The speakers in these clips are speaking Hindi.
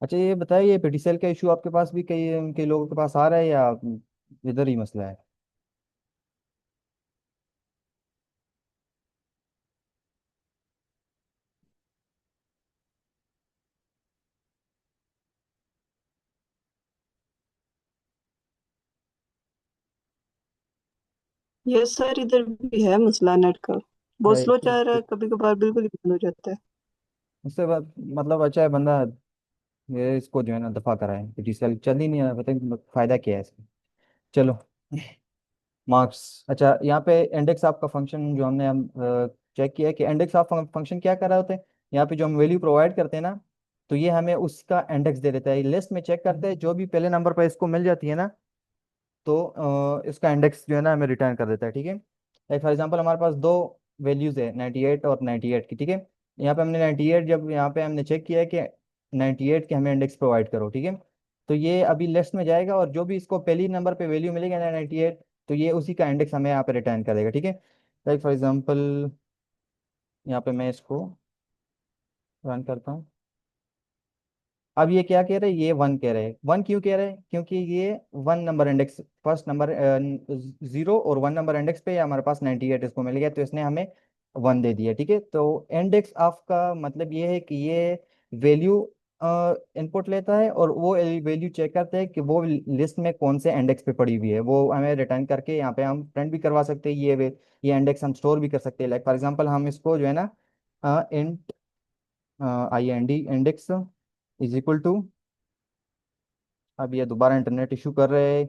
अच्छा ये बताइए, ये पेटीसेल का इशू आपके पास भी कई कई लोगों के पास आ रहा है या इधर ही मसला है? यस सर, इधर भी है मसला नेट का। बहुत स्लो चल रहा है, कभी कभार बिल्कुल ही बंद हो जाता है। उससे बात मतलब अच्छा है बंदा, ये इसको जो है ना दफा कराए, पेटीसेल चल ही नहीं रहा, पता नहीं फायदा क्या है इसका। चलो, मार्क्स। अच्छा यहाँ पे इंडेक्स ऑफ का फंक्शन जो हमने हम चेक किया है कि इंडेक्स ऑफ फंक्शन क्या कर रहे होते हैं। यहाँ पे जो हम वैल्यू प्रोवाइड करते हैं ना, तो ये हमें उसका इंडेक्स दे देता है। लिस्ट में चेक करते हैं, जो भी पहले नंबर पर इसको मिल जाती है ना, तो इसका इंडेक्स जो है ना हमें रिटर्न कर देता है। ठीक है, लाइक फॉर एग्जांपल हमारे पास दो वैल्यूज है, 98 और 98 की। ठीक है, यहाँ पे हमने 98, जब यहाँ पे हमने चेक किया है कि 98 के हमें इंडेक्स प्रोवाइड करो। ठीक है, तो ये अभी लिस्ट में जाएगा और जो भी इसको पहली नंबर पे वैल्यू मिलेगा ना 98, तो ये उसी का इंडेक्स हमें यहाँ पे रिटर्न कर देगा। ठीक है, लाइक फॉर एग्जांपल यहाँ पे मैं इसको रन करता हूँ। अब ये क्या कह रहे हैं, ये वन कह रहे हैं। वन क्यों कह रहे हैं? क्योंकि ये one number index, first number zero और वन नंबर इंडेक्स पे हमारे पास 98 इसको मिल गया, तो इसने हमें वन दे दिया। ठीक है, तो इंडेक्स ऑफ का मतलब ये है कि ये वैल्यू इनपुट लेता है और वो वैल्यू चेक करता है कि वो लिस्ट में कौन से इंडेक्स पे पड़ी हुई है, वो हमें रिटर्न करके यहाँ पे हम प्रिंट भी करवा सकते हैं। ये इंडेक्स हम स्टोर भी कर सकते हैं। लाइक फॉर एग्जांपल हम इसको जो है ना int I N D index is equal to, अब ये दोबारा इंटरनेट इशू कर रहे हैं।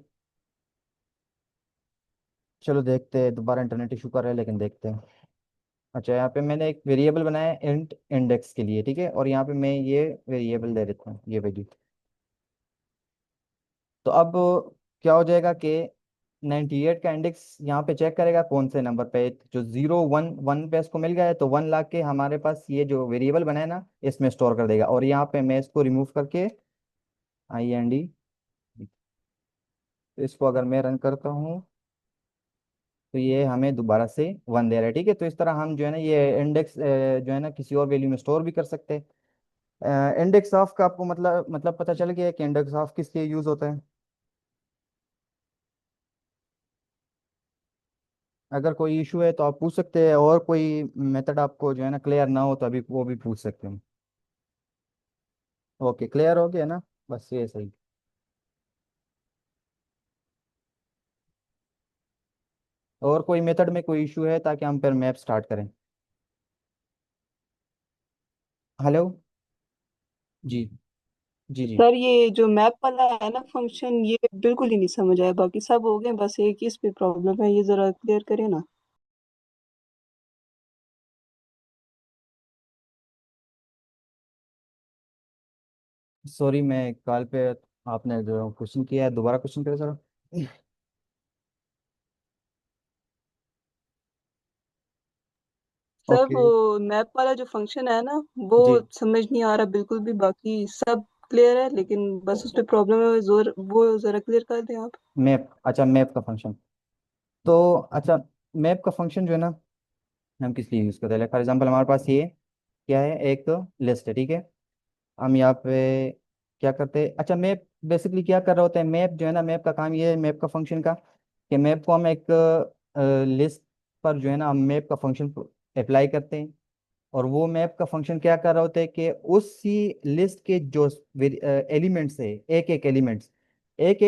चलो देखते हैं, दोबारा इंटरनेट इशू कर रहे हैं लेकिन देखते हैं। अच्छा यहाँ पे मैंने एक वेरिएबल बनाया है इंट इंडेक्स के लिए। ठीक है, और यहाँ पे मैं ये वेरिएबल दे देता हूँ, ये वैल्यू। तो अब क्या हो जाएगा कि 98 का इंडेक्स यहाँ पे चेक करेगा कौन से नंबर पे, जो जीरो वन वन पे इसको मिल गया है, तो वन ला के हमारे पास ये जो वेरिएबल बनाया ना इसमें स्टोर कर देगा। और यहाँ पे मैं इसको रिमूव करके आई एन डी, इसको अगर मैं रन करता हूँ तो ये हमें दोबारा से वन दे रहा है। ठीक है, तो इस तरह हम जो है ना ये इंडेक्स जो है ना किसी और वैल्यू में स्टोर भी कर सकते हैं। इंडेक्स ऑफ का आपको मतलब पता चल गया है कि इंडेक्स ऑफ किस लिए यूज होता है? अगर कोई इशू है तो आप पूछ सकते हैं, और कोई मेथड आपको जो है ना क्लियर ना हो तो अभी वो भी पूछ सकते हैं। ओके, क्लियर हो गया ना? बस ये सही। और कोई मेथड में कोई इशू है ताकि हम फिर मैप स्टार्ट करें? हेलो। जी, जी, जी। सर ये जो मैप वाला है ना फंक्शन, ये बिल्कुल ही नहीं समझ आया। बाकी सब हो गए, बस एक ही इस पे प्रॉब्लम है, ये जरा क्लियर करें ना। सॉरी, मैं कॉल पे, आपने जो क्वेश्चन किया है दोबारा क्वेश्चन करें सर। Sir okay. वो मैप वाला जो फंक्शन है ना, वो जी। समझ नहीं आ रहा बिल्कुल भी। बाकी सब क्लियर है, लेकिन बस उस पे प्रॉब्लम है। वो जरा क्लियर कर दें आप। मैप, अच्छा मैप का फंक्शन। तो अच्छा, मैप का फंक्शन जो है ना हम किस लिए यूज़ करते हैं? फॉर एग्जांपल हमारे पास ये क्या है, एक लिस्ट है। ठीक है, हम यहाँ पे क्या करते हैं, अच्छा मैप बेसिकली क्या कर रहे होते हैं, मैप जो है ना, मैप का काम ये है, मैप का फंक्शन का, कि मैप को हम एक लिस्ट पर जो है ना हम मैप का फंक्शन अप्लाई करते हैं। और वो मैप का फंक्शन क्या कर रहे होते हैं कि उसी लिस्ट के जो एलिमेंट्स है, एक एक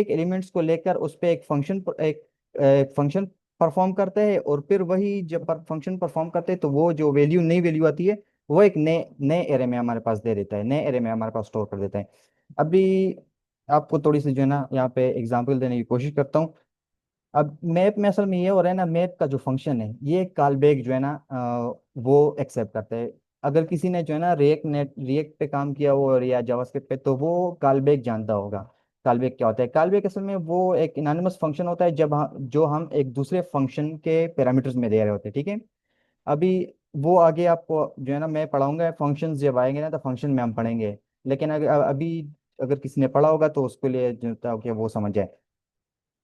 एलिमेंट्स को लेकर उस पे एक फंक्शन परफॉर्म करता है। और फिर वही जब फंक्शन परफॉर्म करते हैं तो वो जो वैल्यू नई वैल्यू आती है वो एक नए नए एरे में हमारे पास दे देता है, नए एरे में हमारे पास स्टोर कर देता है। अभी आपको थोड़ी सी जो है ना यहाँ पे एग्जांपल देने की कोशिश करता हूँ। अब मैप में असल में ये हो रहा है ना, मैप का जो फंक्शन है ये कॉल बैक जो है ना वो एक्सेप्ट करता है। अगर किसी ने जो है ना रिएक्ट पे काम किया हो और या जावास्क्रिप्ट पे, तो वो कॉल बैक जानता होगा। कॉल बैक क्या होता है? कॉल बैक असल में वो एक इनोनिमस फंक्शन होता है जब जो हम एक दूसरे फंक्शन के पैरामीटर्स में दे रहे होते हैं। ठीक है, अभी वो आगे आपको जो है ना मैं पढ़ाऊंगा, फंक्शंस जब आएंगे ना तो फंक्शन में हम पढ़ेंगे। लेकिन अगर अभी अगर किसी ने पढ़ा होगा तो उसके लिए जो था कि वो समझ जाए।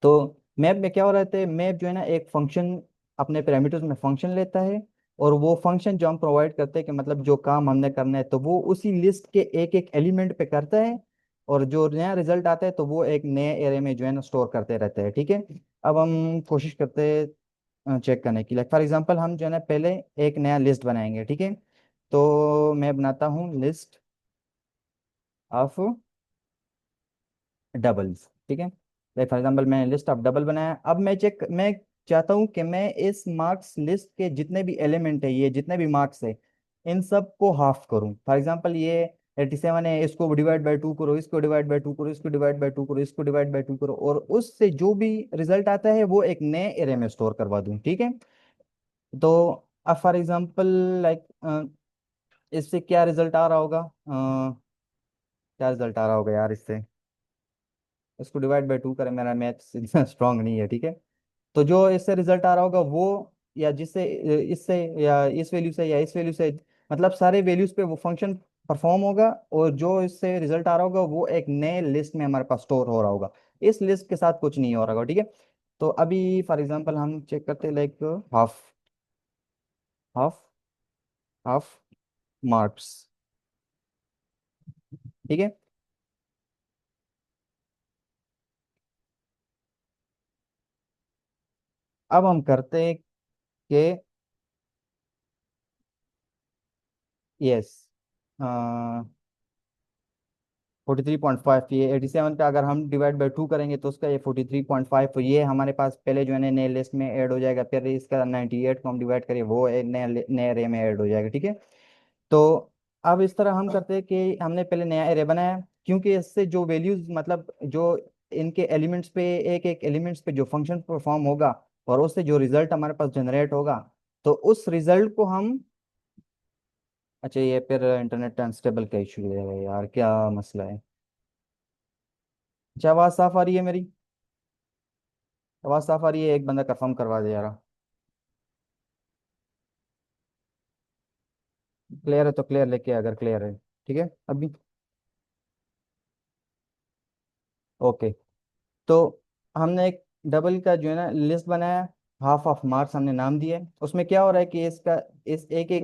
तो मैप में क्या हो रहा है, मैप जो है ना एक फंक्शन अपने पैरामीटर्स में फंक्शन लेता है। और वो फंक्शन जो हम प्रोवाइड करते हैं कि मतलब जो काम हमने करना है तो वो उसी लिस्ट के एक एक एलिमेंट पे करता है। और जो नया रिजल्ट आता है तो वो एक नए एरे में जो है ना स्टोर करते रहते हैं, ठीक है। अब हम कोशिश करते हैं चेक करने की, लाइक फॉर एग्जांपल हम जो है ना पहले एक नया लिस्ट बनाएंगे, ठीक है। तो मैं बनाता हूँ लिस्ट ऑफ डबल्स, ठीक है। लाइक फॉर एग्जांपल मैंने लिस्ट ऑफ डबल बनाया। अब मैं चाहता हूँ कि मैं इस मार्क्स लिस्ट के जितने भी एलिमेंट है, ये जितने भी मार्क्स है, इन सब को हाफ करूँ। फॉर एग्जांपल ये 87 है, इसको डिवाइड बाय 2 करो, इसको डिवाइड बाय 2 करो, इसको डिवाइड बाय 2 करो, इसको डिवाइड बाय 2 करो, और उससे जो भी रिजल्ट आता है वो एक नए एरे में स्टोर करवा दूँ, ठीक है। तो अब फॉर एग्जांपल लाइक इससे क्या रिजल्ट आ रहा होगा, क्या रिजल्ट आ रहा होगा यार इससे, इसको डिवाइड बाय 2 करें, मेरा मैथ इतना स्ट्रांग नहीं है, ठीक है। तो जो इससे रिजल्ट आ रहा होगा वो, या जिससे इससे या इस वैल्यू से या इस वैल्यू से, मतलब सारे वैल्यूज पे वो फंक्शन परफॉर्म होगा, और जो इससे रिजल्ट आ रहा होगा वो एक नए लिस्ट में हमारे पास स्टोर हो रहा होगा। इस लिस्ट के साथ कुछ नहीं हो रहा होगा, ठीक है। तो अभी फॉर एग्जांपल हम चेक करते हैं, like half half half marks, ठीक है। अब हम करते हैं कि यस, 43.5, ये 87 पे अगर हम डिवाइड बाई 2 करेंगे तो उसका ये 43.5, ये हमारे पास पहले जो है ना नए लिस्ट में ऐड हो जाएगा। फिर इसका 98 को हम डिवाइड करें, वो नए नए एरे में ऐड हो जाएगा, ठीक है। तो अब इस तरह हम करते हैं कि हमने पहले नया एरे बनाया, क्योंकि इससे जो वैल्यूज, मतलब जो इनके एलिमेंट्स पे, एक एक एलिमेंट्स पे जो फंक्शन परफॉर्म होगा, और उससे जो रिजल्ट हमारे पास जनरेट होगा, तो उस रिजल्ट को हम, अच्छा ये फिर इंटरनेट अनस्टेबल का इशू है यार, क्या मसला है। अच्छा आवाज़ साफ आ रही है मेरी? आवाज़ साफ आ रही है? एक बंदा कंफर्म करवा दे यार। क्लियर है तो क्लियर लेके आ, अगर क्लियर है ठीक है अभी। ओके। तो हमने एक डबल का जो है ना लिस्ट बनाया, हाफ ऑफ मार्क्स हमने नाम दिया है। उसमें क्या हो रहा है कि इसका, इस एक एक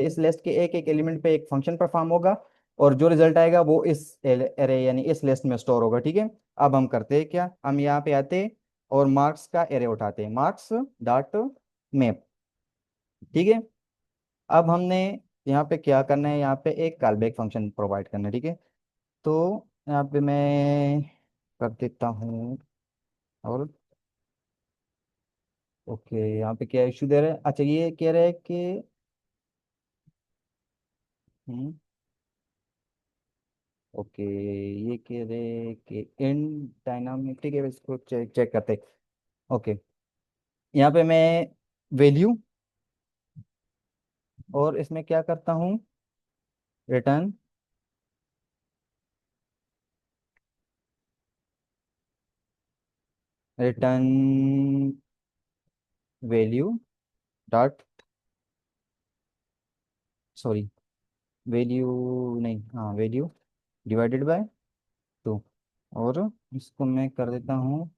इस लिस्ट के एक एक एलिमेंट पे एक फंक्शन परफॉर्म होगा, और जो रिजल्ट आएगा वो इस एरे यानी इस लिस्ट में स्टोर होगा, ठीक है। अब हम करते हैं क्या, हम यहाँ पे आते हैं और मार्क्स का एरे उठाते हैं, मार्क्स डॉट मैप, ठीक है। अब हमने यहाँ पे क्या करना है, यहाँ पे एक कॉलबैक फंक्शन प्रोवाइड करना है, ठीक है। तो यहाँ पे मैं कर देता हूँ, और ओके, यहाँ पे क्या इशू दे रहे हैं, अच्छा ये कह रहे हैं कि हम्म, ओके, ये कह रहे हैं कि इन डायनामिक, ठीक है, इसको चेक चेक करते हैं। ओके, यहाँ पे मैं वैल्यू, और इसमें क्या करता हूँ, return return value dot, sorry, value नहीं, हाँ वैल्यू डिवाइडेड बाय 2, और इसको मैं कर देता हूँ,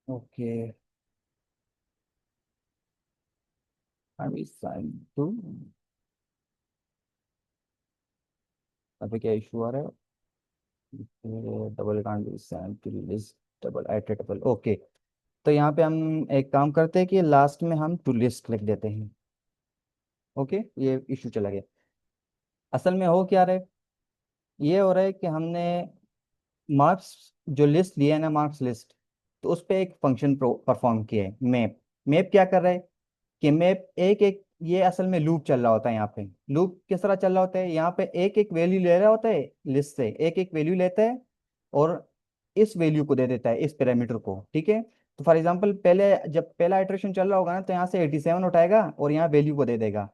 ओके, अभी साइन टू, अभी क्या इशू आ रहा है, double can't be sign to list double at double, okay. तो यहाँ पे हम एक काम करते हैं कि लास्ट में हम टू लिस्ट लिख देते हैं, ओके, ये इशू चला गया। असल में हो क्या रहा है, ये हो रहा है कि हमने मार्क्स जो लिस्ट लिया है ना, मार्क्स लिस्ट, तो उस पे एक फंक्शन परफॉर्म किया है, मैप। मैप क्या कर रहा है कि मैप एक एक, ये असल में लूप चल रहा होता है यहाँ पे। लूप किस तरह चल रहा होता है, यहाँ पे एक एक वैल्यू ले रहा होता है लिस्ट से, एक एक वैल्यू लेता है, और इस वैल्यू को दे देता है, इस पैरामीटर को, ठीक है। तो फॉर एग्जांपल पहले जब पहला इटरेशन चल रहा होगा ना, तो यहाँ से 87 उठाएगा और यहाँ वैल्यू को दे देगा,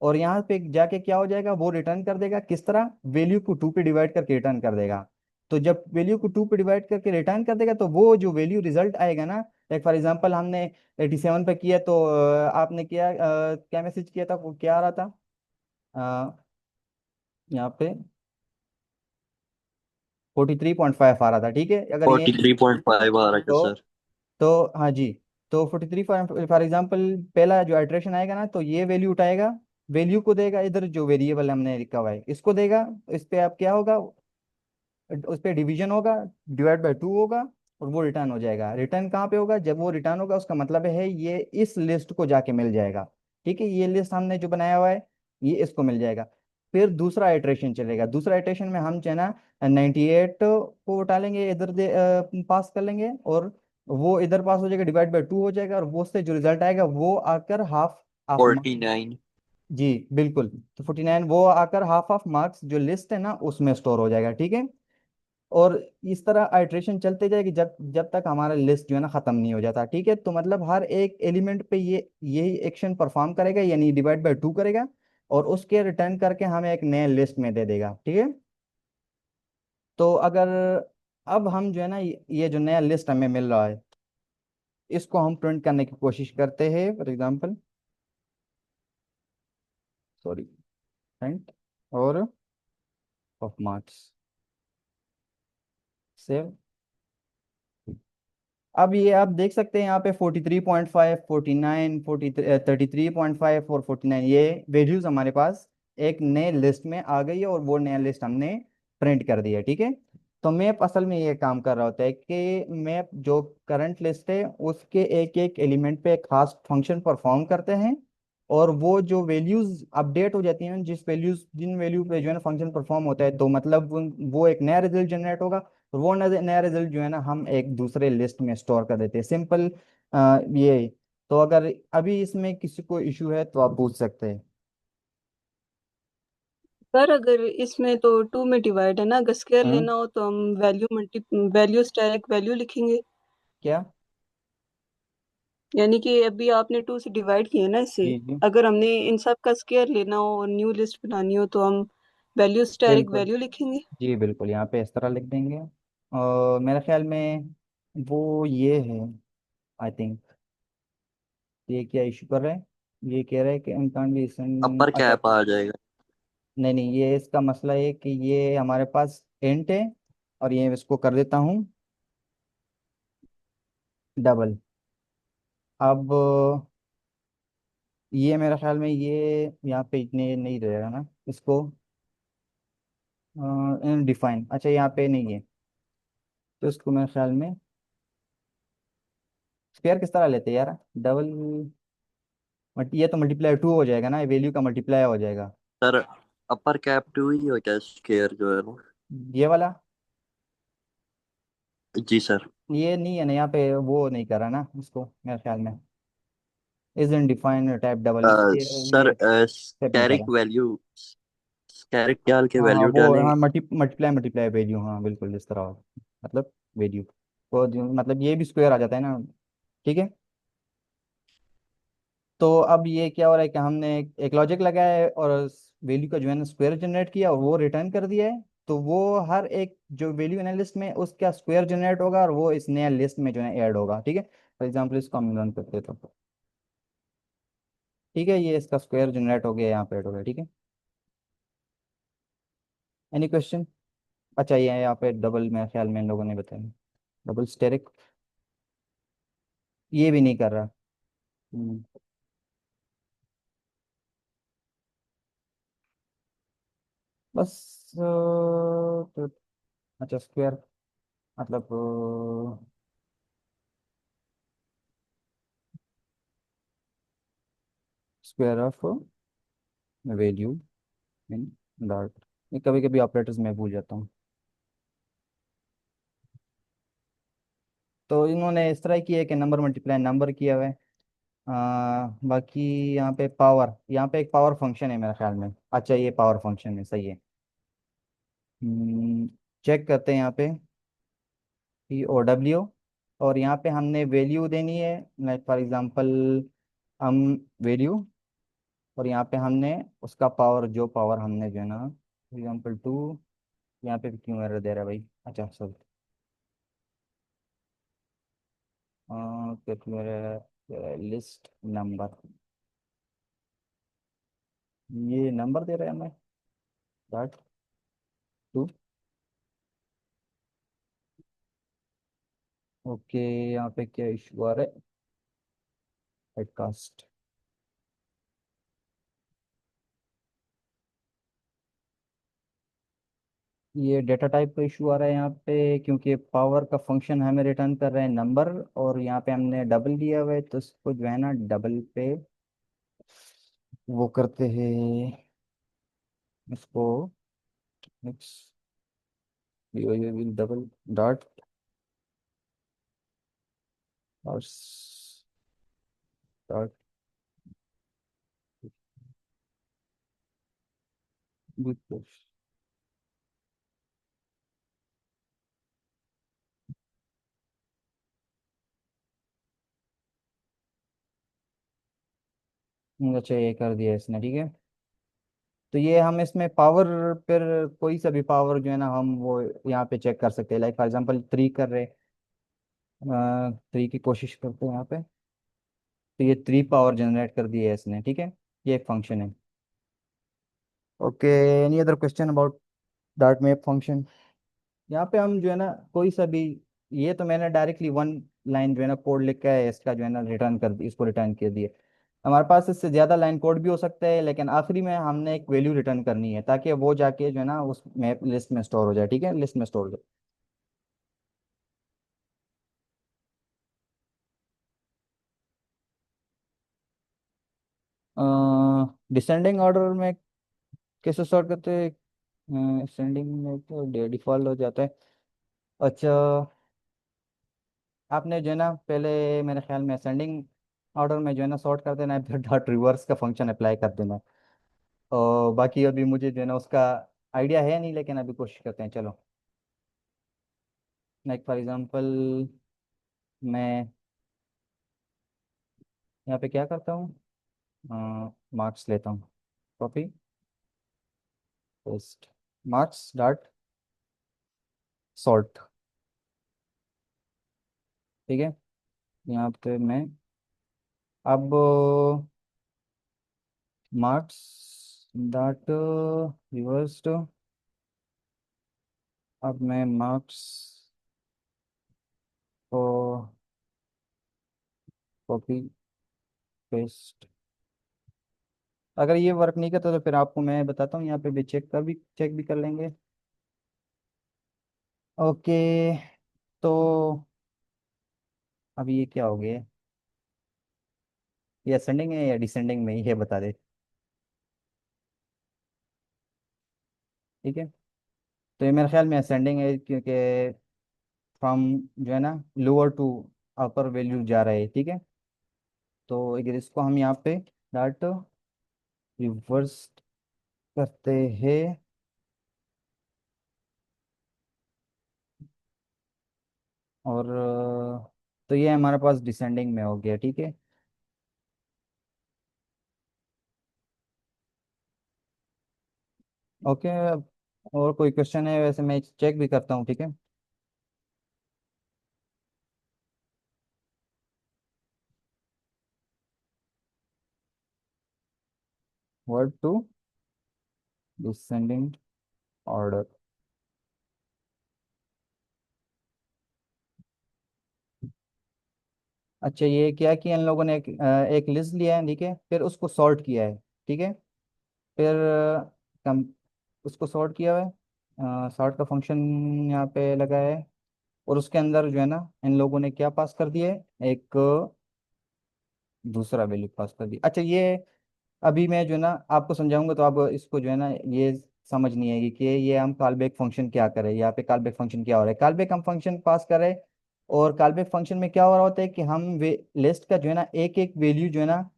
और यहाँ पे जाके क्या हो जाएगा, वो रिटर्न कर देगा, किस तरह, वैल्यू को 2 पे डिवाइड करके रिटर्न कर देगा। तो जब वैल्यू को 2 पे डिवाइड करके रिटर्न कर देगा, तो वो जो वैल्यू रिजल्ट आएगा ना, लाइक फॉर एग्जांपल हमने 87 पे किया, तो आपने क्या क्या मैसेज किया था, वो क्या आ रहा था, यहाँ पे 43.5 आ रहा था, ठीक है। अगर ये 43.5 आ रहा है तो सर। हाँ जी, तो 43 फॉर एग्जांपल पहला जो आइट्रेशन आएगा ना, तो ये वैल्यू उठाएगा, वैल्यू को देगा, इधर जो वेरिएबल हमने लिखा हुआ है इसको देगा। इस पे अब क्या होगा, उस पे डिवीजन होगा, डिवाइड बाय 2 होगा, और वो रिटर्न हो जाएगा। रिटर्न कहाँ पे होगा, जब वो रिटर्न होगा उसका मतलब है ये इस लिस्ट को जाके मिल जाएगा। ठीक है, ये लिस्ट हमने जो बनाया हुआ है ये इसको मिल जाएगा। फिर दूसरा इटरेशन चलेगा, दूसरा इटरेशन में हम जो है ना 98 को डालेंगे इधर दे पास कर लेंगे, और वो इधर पास हो जाएगा, डिवाइड बाय 2 हो जाएगा, और वो से जो रिजल्ट आएगा वो आकर हाफ ऑफ। 49। जी बिल्कुल। तो 49 वो आकर हाफ ऑफ मार्क्स जो लिस्ट है ना उसमें स्टोर हो जाएगा। ठीक है, और इस तरह आइट्रेशन चलते जाएगी जब जब तक हमारा लिस्ट जो है ना खत्म नहीं हो जाता। ठीक है, तो मतलब हर एक एलिमेंट पे ये यही एक्शन परफॉर्म करेगा, यानी डिवाइड बाय 2 करेगा, और उसके रिटर्न करके हमें एक नए लिस्ट में दे देगा। ठीक है, तो अगर अब हम जो है ना ये जो नया लिस्ट हमें मिल रहा है इसको हम प्रिंट करने की कोशिश करते हैं, फॉर एग्जांपल, सॉरी, प्रिंट और ऑफ मार्क्स, सेव। अब ये आप देख सकते हैं यहाँ पे 43.5, 49, 33.5 और 49, ये वैल्यूज हमारे पास एक नए लिस्ट में आ गई है, और वो नया लिस्ट हमने प्रिंट कर दिया। ठीक है, तो मैप असल में ये काम कर रहा होता है कि मैप जो करंट लिस्ट है उसके एक एक एलिमेंट पे एक खास फंक्शन परफॉर्म करते हैं, और वो जो वैल्यूज अपडेट हो जाती हैं, जिन वैल्यू पे जो है ना फंक्शन परफॉर्म होता है, तो मतलब वो एक नया रिजल्ट जनरेट होगा, और वो नया रिजल्ट जो है ना हम एक दूसरे लिस्ट में स्टोर कर देते हैं। सिंपल ये। तो अगर अभी इसमें किसी को इशू है तो आप पूछ सकते हैं। सर अगर इसमें तो 2 में डिवाइड है ना, अगर स्क्वायर हम्म। लेना हो तो हम वैल्यू स्टैक वैल्यू लिखेंगे। क्या? यानी कि अभी आपने 2 से डिवाइड किया ना इसे, जी जी अगर हमने इन सब का स्क्वायर लेना हो और न्यू लिस्ट बनानी हो तो हम वैल्यू स्टैक बिल्कुल। वैल्यू लिखेंगे। जी बिल्कुल, यहाँ पे इस तरह लिख देंगे। और मेरे ख्याल में वो ये है, आई थिंक, ये क्या इशू कर रहे हैं, ये कह रहे हैं कि इनकान भी। अपर अच्छा, कैप आ जाएगा। नहीं नहीं, ये इसका मसला है कि ये हमारे पास इंट है, और ये इसको कर देता हूँ डबल। अब ये मेरे ख्याल में ये यहाँ पे इतने नहीं रहेगा ना इसको, डिफाइन, अच्छा यहाँ पे नहीं है, तो इसको मेरे ख्याल में स्क्वायर किस तरह लेते हैं यार, डबल। ये तो मल्टीप्लाई 2 हो जाएगा ना, वैल्यू का मल्टीप्लाई हो जाएगा। सर अपर कैप टू ही होता है स्केयर जो है ना। ये वाला, जी सर। ये नहीं है ना यहाँ पे, वो नहीं करा ना इसको मेरे ख्याल में, is in define type double, sir ये स्टेप नहीं स्कैरिक करा। वैल्यू, स्कैरिक डाल के हाँ वैल्यू वो, डालें। हाँ मल्टीप्लाई मल्टीप्लाई वैल्यू, हाँ बिल्कुल इस तरह मतलब वैल्यू को मतलब ये भी स्क्वायर आ जाता है ना। ठीक है, तो अब ये क्या हो रहा है कि हमने एक लॉजिक लगाया है, और वैल्यू का जो है ना स्क्वायर जनरेट किया, और वो रिटर्न कर दिया है, तो वो हर एक जो वैल्यू है ना लिस्ट में उसका स्क्वायर जनरेट होगा, और वो इस नया लिस्ट में जो है ऐड होगा। ठीक है, फॉर एग्जाम्पल इसको हम रन करते हैं तो ठीक है, ये इसका स्क्वायर जनरेट हो गया, यहाँ पे ऐड हो गया। ठीक है, एनी क्वेश्चन? अच्छा, ये यहाँ पे डबल मेरे ख्याल में इन लोगों ने बताया, डबल स्टेरिक, ये भी नहीं कर रहा। हम्म, बस तो अच्छा स्क्वायर मतलब square of value in dot, ये कभी कभी ऑपरेटर्स में भूल जाता हूँ। तो इन्होंने इस तरह किया है कि नंबर मल्टीप्लाई नंबर किया हुआ है। बाकी यहाँ पे पावर, यहाँ पे एक पावर फंक्शन है मेरे ख्याल में, अच्छा ये पावर फंक्शन है, सही है। चेक करते हैं यहाँ पे, पी ओ डब्ल्यू, और यहाँ पे हमने वैल्यू देनी है, लाइक फॉर एग्जांपल हम वैल्यू, और यहाँ पे हमने उसका पावर, जो पावर हमने जो है ना फॉर एग्जांपल 2, यहाँ पे भी क्यों एरर दे रहा है भाई, अच्छा सॉरी, मेरे लिस्ट नंबर, ये नंबर दे रहा है हमें डॉट 2। ओके, यहाँ पे क्या इशू आ रहा है, हेडकास्ट, ये डेटा टाइप का इशू आ रहा है यहाँ पे, क्योंकि पावर का फंक्शन हमें रिटर्न कर रहे हैं नंबर, और यहाँ पे हमने डबल दिया हुआ है, तो इसको जो है ना डबल पे वो करते हैं इसको, मिक्स डबल डॉट और डॉट। अच्छा, ये कर दिया इसने, ठीक है। तो ये हम इसमें पावर पर कोई सा भी पावर जो है ना हम वो यहाँ पे चेक कर सकते हैं, लाइक फॉर एग्जांपल 3 कर रहे, 3 की कोशिश करते हैं यहाँ पे। तो ये 3 पावर जनरेट कर दी है इसने, ठीक है। ये एक फंक्शन है। Okay, any other question about dot map function? यहाँ पे हम जो है ना कोई सा भी, ये तो मैंने डायरेक्टली वन लाइन जो है ना कोड लिख के इसका जो है ना रिटर्न कर दी, इसको रिटर्न कर दिए। हमारे पास इससे ज़्यादा लाइन कोड भी हो सकता है, लेकिन आखिरी में हमने एक वैल्यू रिटर्न करनी है ताकि वो जाके जो है ना उस मैप लिस्ट में स्टोर हो जाए, ठीक है, लिस्ट में स्टोर हो जाए। डिसेंडिंग ऑर्डर में कैसे सॉर्ट करते हैं? असेंडिंग में तो डिफॉल्ट हो जाता है। अच्छा, आपने जो है ना पहले मेरे ख्याल में असेंडिंग ऑर्डर में जो है ना सॉर्ट कर देना है, फिर डॉट रिवर्स का फंक्शन अप्लाई कर देना है। और बाकी अभी मुझे जो है ना उसका आइडिया है नहीं, लेकिन अभी कोशिश करते हैं, चलो। लाइक फॉर एग्जांपल मैं यहाँ पे क्या करता हूँ, मार्क्स लेता हूँ, copy paste, marks dot sort, ठीक है। यहाँ पे मैं अब मार्क्स डॉट रिवर्स्ड, अब मैं मार्क्स को कॉपी पेस्ट, अगर ये वर्क नहीं करता तो फिर आपको मैं बताता हूँ, यहाँ पे भी चेक भी कर लेंगे। ओके, तो अब ये क्या हो गया, ये असेंडिंग है या डिसेंडिंग में, ये बता दे, ठीक है। तो ये मेरे ख्याल में असेंडिंग है, क्योंकि फ्रॉम जो है ना लोअर टू अपर वैल्यू जा रहा है, ठीक है। तो अगर इसको हम यहाँ पे डॉट रिवर्स करते हैं, और तो ये हमारे पास डिसेंडिंग में हो गया, ठीक है। ओके, और कोई क्वेश्चन है? वैसे मैं चेक भी करता हूँ, ठीक है। Word to descending order. अच्छा, ये क्या कि इन लोगों ने एक लिस्ट लिया है, ठीक है, फिर उसको सॉर्ट किया है, ठीक है। फिर कम उसको सॉर्ट किया हुआ है, सॉर्ट का फंक्शन यहाँ पे लगा है, और उसके अंदर जो है ना इन लोगों ने क्या पास कर दिया है, एक दूसरा वैल्यू पास कर दी। अच्छा, ये अभी मैं जो है ना आपको समझाऊंगा, तो आप इसको जो है ना ये समझ नहीं आएगी कि ये हम कॉल बैक फंक्शन क्या करें, यहाँ पे कॉल बैक फंक्शन क्या हो रहा है। कॉल बैक हम फंक्शन पास करें, और कॉल बैक फंक्शन में क्या हो रहा होता है कि हम वे लिस्ट का जो है ना एक एक वैल्यू जो है ना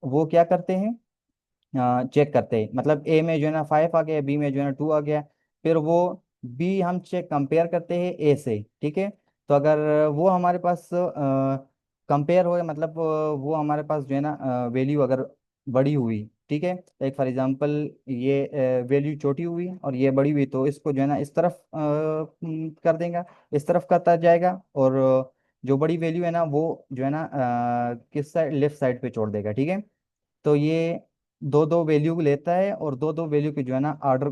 वो क्या करते हैं, चेक करते हैं। मतलब ए में जो है ना 5 आ गया, बी में जो है ना 2 आ गया, फिर वो बी हम चेक कंपेयर करते हैं ए से, ठीक है। तो अगर वो हमारे पास कंपेयर हो, मतलब वो हमारे पास जो है ना वैल्यू अगर बड़ी हुई, ठीक है, लाइक फॉर एग्जांपल ये वैल्यू छोटी हुई और ये बड़ी हुई, तो इसको जो है ना इस तरफ कर देगा, इस तरफ करता जाएगा, और जो बड़ी वैल्यू है ना वो जो है ना किस साइड, लेफ्ट साइड पे छोड़ देगा, ठीक है। तो ये दो दो वैल्यू लेता है, और दो दो वैल्यू की जो है ना ऑर्डर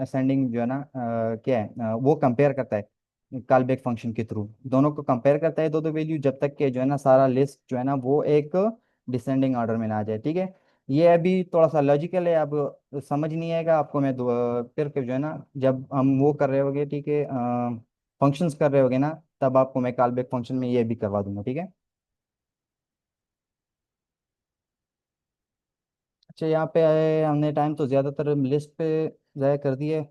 असेंडिंग जो है ना क्या है, वो कंपेयर करता है कॉल बैक फंक्शन के थ्रू, दोनों को कंपेयर करता है दो दो वैल्यू, जब तक के जो है ना सारा लिस्ट जो है ना वो एक डिसेंडिंग ऑर्डर में ना आ जाए, ठीक है। ये अभी थोड़ा सा लॉजिकल है, अब समझ नहीं आएगा आपको। मैं फिर जो है ना, जब हम वो कर रहे होगे, ठीक है, फंक्शंस कर रहे होगे ना, तब आपको मैं कॉल बैक फंक्शन में ये भी करवा दूंगा, ठीक है। अच्छा, यहाँ पे आए हमने टाइम तो ज़्यादातर लिस्ट पे ज़ाया कर दिए।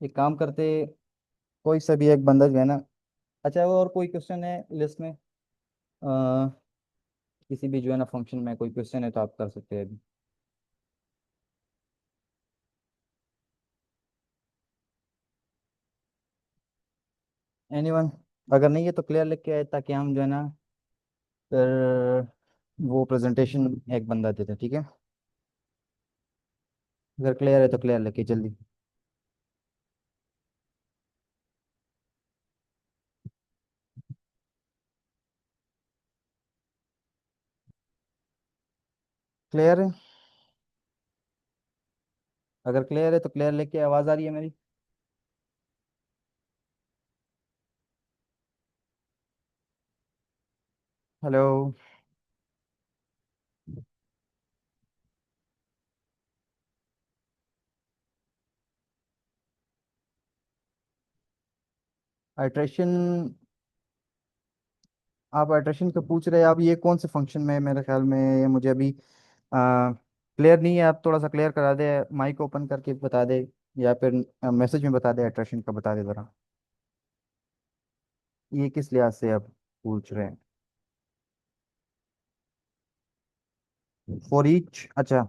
एक काम करते, कोई सा भी एक बंदा जो है ना। अच्छा, और कोई क्वेश्चन है लिस्ट में? किसी भी जो है ना फंक्शन में कोई क्वेश्चन है तो आप कर सकते हैं अभी। एनीवन? अगर नहीं है तो क्लियर लिख के आए, ताकि हम जो है ना फिर वो प्रेजेंटेशन एक बंदा देते, ठीक है। अगर क्लियर है तो क्लियर लिख के जल्दी। क्लियर है? अगर क्लियर है तो क्लियर लिख के, आवाज़ आ रही है मेरी? हेलो? आइट्रेशन? आप आइट्रेशन का पूछ रहे हैं? आप ये कौन से फंक्शन में, मेरे ख्याल में ये मुझे अभी क्लियर नहीं है। आप थोड़ा सा क्लियर करा दे, माइक ओपन करके बता दे, या फिर मैसेज में बता दे, आइट्रेशन का बता दे ज़रा। ये किस लिहाज से आप पूछ रहे हैं? For each? अच्छा,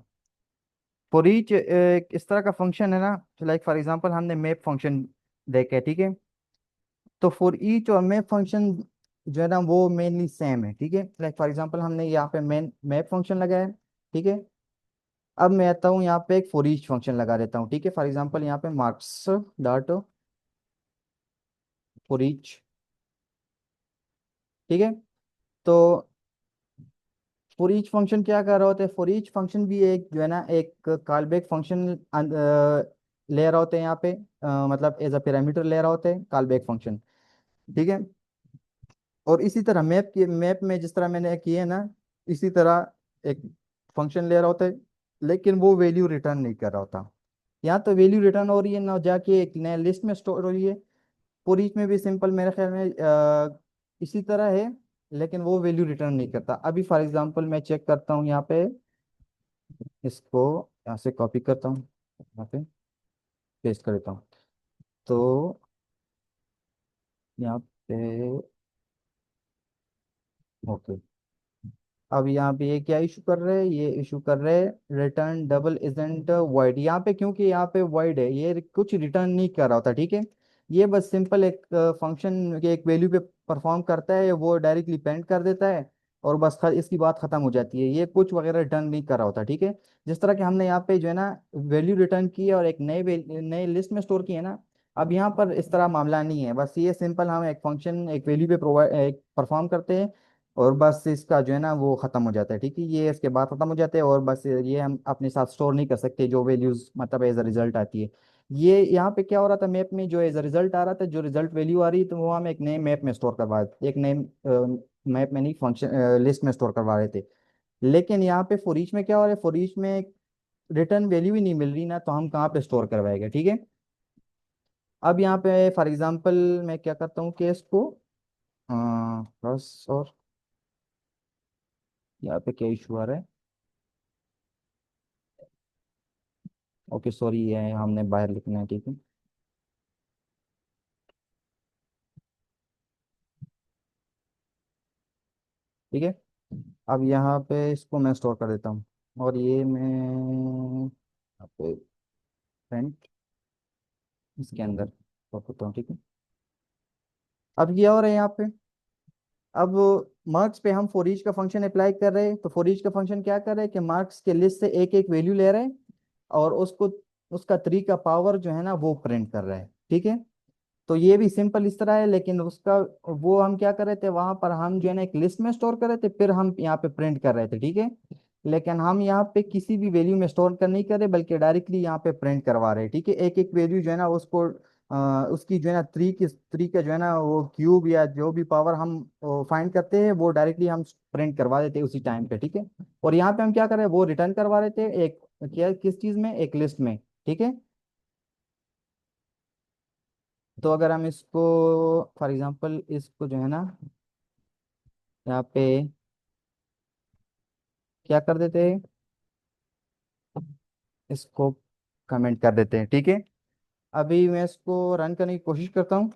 फॉर ईच एक इस तरह का फंक्शन है ना, लाइक फॉर एग्जांपल हमने मैप फंक्शन देखे, ठीक है। तो फॉर ईच और मैप फंक्शन जो है ना वो मेनली सेम है, ठीक है। लाइक फॉर एग्जांपल हमने यहाँ पे मेन मैप फंक्शन लगाया है, ठीक है। अब मैं आता हूँ यहाँ पे एक फॉर ईच फंक्शन लगा देता हूँ, ठीक है। फॉर एग्जांपल यहाँ पे मार्क्स डॉट फॉर ईच, ठीक है। तो फॉर ईच फंक्शन क्या कर रहा होता है? फॉर ईच फंक्शन भी एक जो है ना एक कॉल बैक फंक्शन ले रहा होते हैं यहाँ पे, मतलब एज अ पैरामीटर ले रहा होते हैं कॉल बैक फंक्शन, ठीक है। और इसी तरह मैप में जिस तरह मैंने किए है ना, इसी तरह एक फंक्शन ले रहा होता है, लेकिन वो वैल्यू रिटर्न नहीं कर रहा होता। यहाँ तो वैल्यू रिटर्न हो रही है ना, जाके एक नया लिस्ट में स्टोर हो रही है। फॉर ईच में भी सिंपल मेरे ख्याल में इसी तरह है, लेकिन वो वैल्यू रिटर्न नहीं करता। अभी फॉर एग्जांपल मैं चेक करता हूँ यहाँ पे, इसको यहाँ से कॉपी करता हूँ, यहाँ पे पेस्ट कर देता हूँ। तो यहाँ पे ओके। अब यहाँ पे ये क्या इशू कर रहे हैं? ये इशू कर रहे हैं रिटर्न डबल इजेंट वाइड। यहाँ पे क्योंकि यहाँ पे वाइड है, ये कुछ रिटर्न नहीं कर रहा होता, ठीक है। ये बस सिंपल एक फंक्शन के एक वैल्यू पे परफॉर्म करता है, वो डायरेक्टली पेंट कर देता है, और बस इसकी बात खत्म हो जाती है। ये कुछ वगैरह रिटर्न नहीं कर रहा होता, ठीक है। जिस तरह के हमने यहाँ पे जो है ना वैल्यू रिटर्न की है और एक नए लिस्ट में स्टोर की है ना, अब यहाँ पर इस तरह मामला नहीं है। बस ये सिंपल हम एक फंक्शन एक वैल्यू पे प्रोवाइड परफॉर्म करते हैं, और बस इसका जो है ना वो ख़त्म हो जाता है, ठीक है। ये इसके बाद ख़त्म हो जाते हैं, और बस ये हम अपने साथ स्टोर नहीं कर सकते जो वैल्यूज़ मतलब एज अ रिजल्ट आती है। ये यहाँ पे क्या हो रहा था, मैप में जो एज अ रिजल्ट आ रहा था, जो रिजल्ट वैल्यू आ रही, तो वो हम एक नए मैप में स्टोर करवा, एक नए मैप में नहीं, फंक्शन लिस्ट में स्टोर करवा रहे थे। लेकिन यहाँ पे फॉर ईच में क्या हो रहा है, फॉर ईच में रिटर्न वैल्यू ही नहीं मिल रही ना, तो हम कहाँ पे स्टोर करवाएंगे, ठीक है। अब यहाँ पे फॉर एग्जांपल मैं क्या करता हूँ कि इसको बस, और यहाँ पे क्या इशू आ रहा है? ओके सॉरी, ये हमने बाहर लिखना है, ठीक है। ठीक है। अब यहाँ पे इसको मैं स्टोर कर देता हूँ, और ये मैं यहाँ पे फ्रंट इसके अंदर स्टोर करता हूँ, ठीक है। अब ये और है यहाँ पे, अब मार्क्स पे हम फॉर ईच का फंक्शन अप्लाई कर रहे हैं। तो फॉर ईच का फंक्शन क्या कर रहे हैं कि मार्क्स के लिस्ट से एक एक वैल्यू ले रहे हैं, और उसको उसका 3 का पावर जो है ना वो प्रिंट कर रहे हैं, ठीक है। तो ये भी सिंपल इस तरह है, लेकिन उसका वो हम क्या कर रहे थे, वहां पर हम जो है ना एक लिस्ट में स्टोर कर रहे थे, फिर हम यहाँ पे प्रिंट कर रहे थे, ठीक है। लेकिन हम यहाँ पे किसी भी वैल्यू में स्टोर कर नहीं कर रहे, बल्कि डायरेक्टली यहाँ पे प्रिंट करवा रहे हैं, ठीक है। एक एक वैल्यू जो है ना उसको उसकी जो है ना थ्री का जो है ना वो क्यूब या जो भी पावर हम फाइंड करते हैं वो डायरेक्टली हम प्रिंट करवा देते हैं उसी टाइम पे, ठीक है। और यहाँ पे हम क्या कर रहे हैं, वो रिटर्न करवा देते हैं एक, क्या किस चीज में, एक लिस्ट में, ठीक है। तो अगर हम इसको फॉर एग्जांपल इसको जो है ना यहाँ पे क्या कर देते हैं, इसको कमेंट कर देते हैं, ठीक है। अभी मैं इसको रन करने की कोशिश करता हूँ।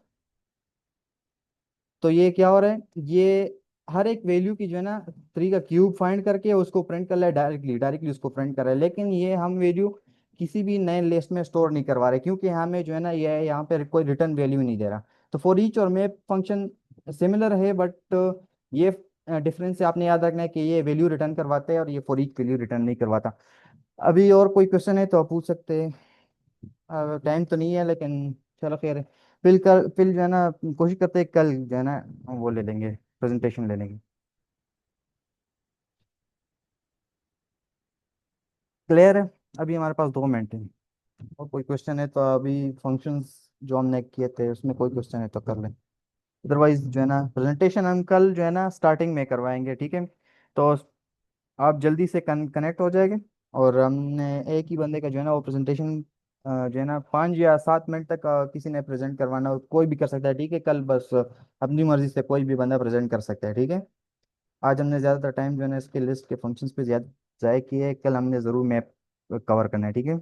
तो ये क्या हो रहा है, ये हर एक वैल्यू की जो है ना थ्री का क्यूब फाइंड करके उसको प्रिंट कर रहा है, डायरेक्टली डायरेक्टली उसको प्रिंट कर रहा है। लेकिन ये हम वैल्यू किसी भी नए लिस्ट में स्टोर नहीं करवा रहे, क्योंकि हमें जो है ना ये यहाँ पे कोई रिटर्न वैल्यू नहीं दे रहा। तो फॉर ईच और मैप फंक्शन सिमिलर है, बट ये डिफरेंस आपने याद रखना है कि ये वैल्यू रिटर्न करवाते हैं और ये फॉर ईच वैल्यू रिटर्न नहीं करवाता। अभी और कोई क्वेश्चन है तो आप पूछ सकते हैं। टाइम तो नहीं है लेकिन चलो खैर है। फिर जो है ना कोशिश करते हैं कल जो है ना वो ले लेंगे, प्रेजेंटेशन ले लेंगे। क्लियर है। अभी हमारे पास 2 मिनट है, और कोई क्वेश्चन है तो अभी फंक्शंस जो हमने किए थे उसमें कोई क्वेश्चन है तो कर लें। अदरवाइज जो है ना प्रेजेंटेशन हम कल जो है ना स्टार्टिंग में करवाएंगे, ठीक है। तो आप जल्दी से कनेक्ट हो जाएंगे। और हमने एक ही बंदे का जो है ना वो प्रेजेंटेशन जो है ना 5 या 7 मिनट तक किसी ने प्रेजेंट करवाना हो, कोई भी कर सकता है, ठीक है। कल बस अपनी मर्जी से कोई भी बंदा प्रेजेंट कर सकता है, ठीक है। आज हमने ज़्यादातर टाइम जो है ना इसके लिस्ट के फंक्शंस पे ज़्यादा ज़ाय किए है, कल हमने ज़रूर मैप कवर करना है, ठीक है।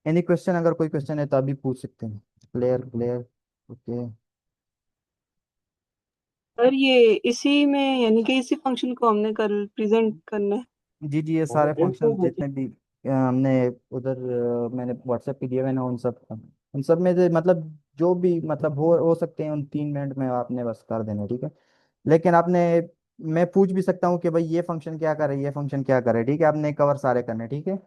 एनी क्वेश्चन, अगर कोई क्वेश्चन है तो अभी पूछ सकते हैं। Clear clear. ओके। सर ये इसी में यानी कि इसी फंक्शन को हमने कल प्रेजेंट करना है। जी जी, ये सारे फंक्शन जितने भी हमने उधर मैंने व्हाट्सएप पे दिए हुए ना उन सब में से मतलब जो भी मतलब हो सकते हैं उन 3 मिनट में आपने बस कर देना, ठीक है। लेकिन आपने, मैं पूछ भी सकता हूँ कि भाई ये फंक्शन क्या करे, ये फंक्शन क्या करे, ठीक है। आपने कवर सारे करने, ठीक है।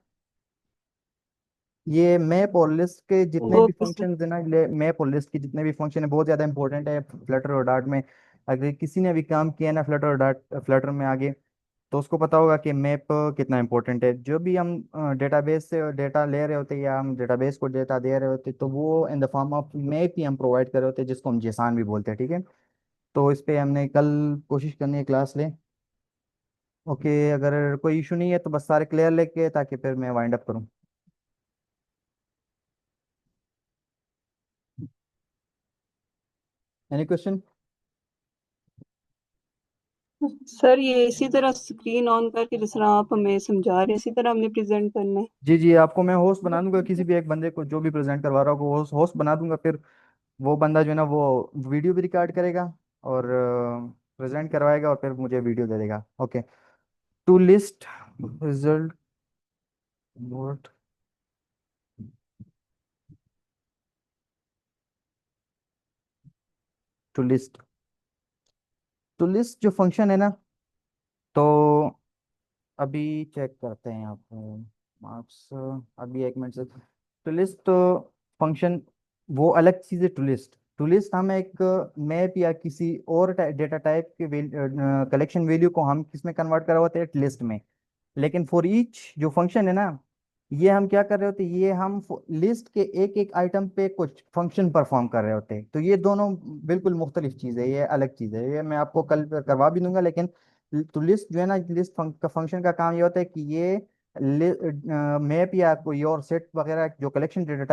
ये मैप और लिस्ट के जितने भी ओके सर। फंक्शन है ना, मैप और लिस्ट के जितने भी फंक्शन है बहुत ज़्यादा इंपॉर्टेंट है फ्लटर और डार्ट में। अगर किसी ने भी काम किया है ना फ्लटर और डार्ट, फ्लटर में आगे, तो उसको पता होगा कि मैप कितना इंपॉर्टेंट है। जो भी हम डेटाबेस से डेटा ले रहे होते हैं या हम डेटाबेस को डेटा दे रहे होते हैं तो वो in the form of map ही हम प्रोवाइड कर रहे होते हैं, जिसको हम जेसान भी बोलते हैं, ठीक है। तो इस पे हमने कल कोशिश करनी है क्लास ले। ओके, अगर कोई इशू नहीं है तो बस सारे क्लियर लेके, ताकि फिर मैं वाइंड अप करूँ। Any question? सर ये इसी तरह स्क्रीन ऑन करके जिस तरह आप हमें समझा रहे हैं इसी तरह हमने प्रेजेंट करना है। जी जी, आपको मैं होस्ट बना दूंगा, किसी भी एक बंदे को जो भी प्रेजेंट करवा रहा होगा होस्ट होस्ट बना दूंगा। फिर वो बंदा जो है ना वो वीडियो भी रिकॉर्ड करेगा और प्रेजेंट करवाएगा और फिर मुझे वीडियो दे देगा। Okay. To list result note to list, to list जो फंक्शन है ना, तो अभी चेक करते हैं आप मार्क्स। अभी 1 मिनट से टू लिस्ट फंक्शन वो अलग चीज़ है। टू लिस्ट हम एक मैप या किसी और डेटा टाइप के कलेक्शन वैल्यू को हम किस में कन्वर्ट कर रहे होते हैं, लिस्ट में। लेकिन फॉर ईच जो फंक्शन है ना, ये हम क्या कर रहे होते हैं, ये हम लिस्ट के एक एक आइटम पे कुछ फंक्शन परफॉर्म कर रहे होते हैं। तो ये दोनों बिल्कुल मुख्तलिफ चीज़ है, ये अलग चीज़ है। ये मैं आपको कल करवा भी दूंगा। लेकिन तो लिस्ट जो है ना, लिस्ट का फंक्शन का काम ये होता है कि ये मैप या कोई और सेट वगैरह जो कलेक्शन डेटा